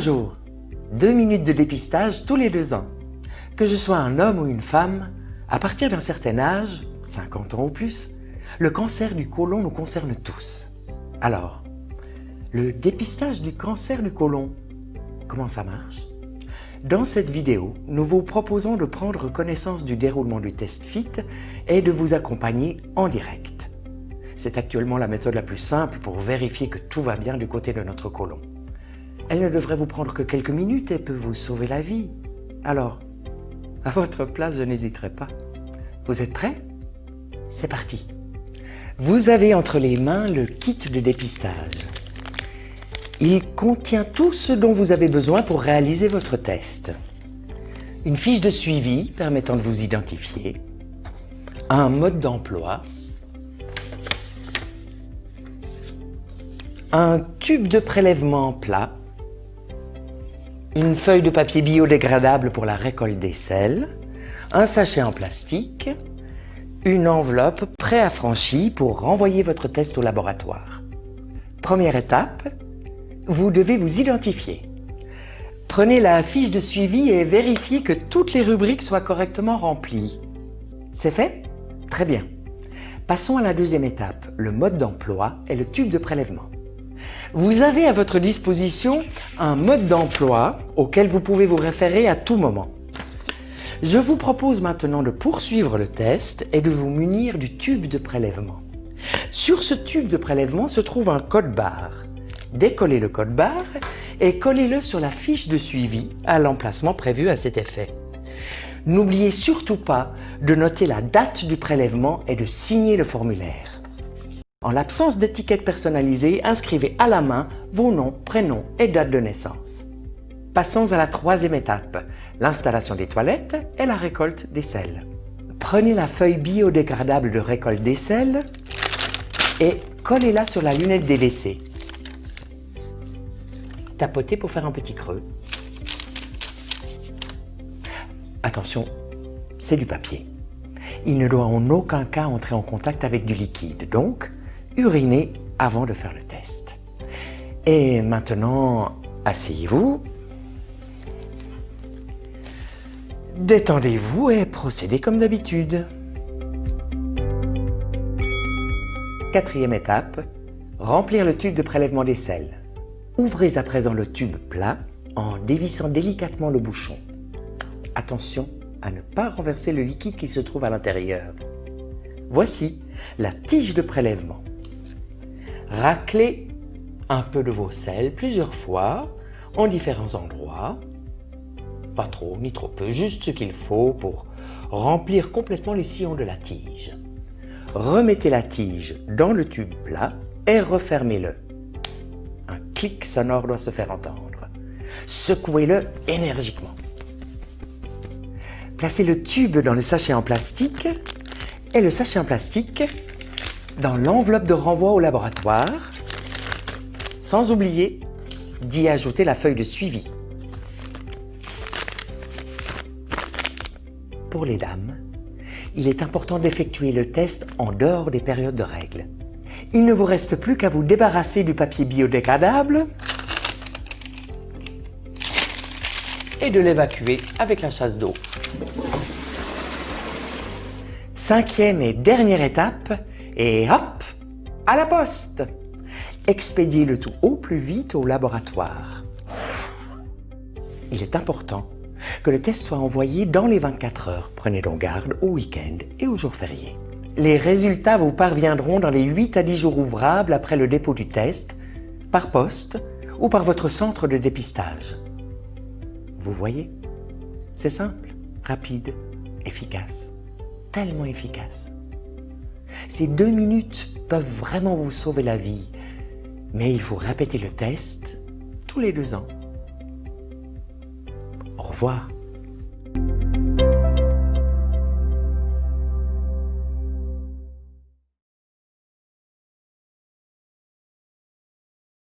Bonjour, 2 minutes de dépistage tous les 2 ans. Que je sois un homme ou une femme, à partir d'un certain âge, 50 ans ou plus, le cancer du côlon nous concerne tous. Alors, le dépistage du cancer du côlon, comment ça marche? Dans cette vidéo, nous vous proposons de prendre connaissance du déroulement du test FIT et de vous accompagner en direct. C'est actuellement la méthode la plus simple pour vérifier que tout va bien du côté de notre côlon. Elle ne devrait vous prendre que quelques minutes et peut vous sauver la vie. Alors, à votre place, je n'hésiterai pas. Vous êtes prêts? C'est parti. Vous avez entre les mains le kit de dépistage. Il contient tout ce dont vous avez besoin pour réaliser votre test. Une fiche de suivi permettant de vous identifier, un mode d'emploi, un tube de prélèvement plat, une feuille de papier biodégradable pour la récolte des selles, un sachet en plastique, une enveloppe préaffranchie pour renvoyer votre test au laboratoire. Première étape, vous devez vous identifier. Prenez la fiche de suivi et vérifiez que toutes les rubriques soient correctement remplies. C'est fait? Très bien. Passons à la deuxième étape, le mode d'emploi et le tube de prélèvement. Vous avez à votre disposition un mode d'emploi auquel vous pouvez vous référer à tout moment. Je vous propose maintenant de poursuivre le test et de vous munir du tube de prélèvement. Sur ce tube de prélèvement se trouve un code-barre. Décollez le code-barre et collez-le sur la fiche de suivi à l'emplacement prévu à cet effet. N'oubliez surtout pas de noter la date du prélèvement et de signer le formulaire. En l'absence d'étiquette personnalisée, inscrivez à la main vos noms, prénoms et date de naissance. Passons à la troisième étape, l'installation des toilettes et la récolte des selles. Prenez la feuille biodégradable de récolte des selles et collez-la sur la lunette des WC. Tapotez pour faire un petit creux. Attention, c'est du papier. Il ne doit en aucun cas entrer en contact avec du liquide, donc urinez avant de faire le test. Et maintenant, asseyez-vous, détendez-vous et procédez comme d'habitude. Quatrième étape, remplir le tube de prélèvement des selles. Ouvrez à présent le tube plat en dévissant délicatement le bouchon. Attention à ne pas renverser le liquide qui se trouve à l'intérieur. Voici la tige de prélèvement. Raclez un peu de vos selles plusieurs fois en différents endroits. Pas trop ni trop peu, juste ce qu'il faut pour remplir complètement les sillons de la tige. Remettez la tige dans le tube plat et refermez-le. Un clic sonore doit se faire entendre. Secouez-le énergiquement. Placez le tube dans le sachet en plastique et le sachet en plastique dans l'enveloppe de renvoi au laboratoire, sans oublier d'y ajouter la feuille de suivi. Pour les dames, il est important d'effectuer le test en dehors des périodes de règles. Il ne vous reste plus qu'à vous débarrasser du papier biodégradable et de l'évacuer avec la chasse d'eau. Cinquième et dernière étape, et hop, à la poste! Expédiez le tout au plus vite au laboratoire. Il est important que le test soit envoyé dans les 24 heures. Prenez donc garde au week-end et aux jours fériés. Les résultats vous parviendront dans les 8 à 10 jours ouvrables après le dépôt du test, par poste ou par votre centre de dépistage. Vous voyez? C'est simple, rapide, efficace, tellement efficace. Ces 2 minutes peuvent vraiment vous sauver la vie, mais il faut répéter le test tous les 2 ans. Au revoir.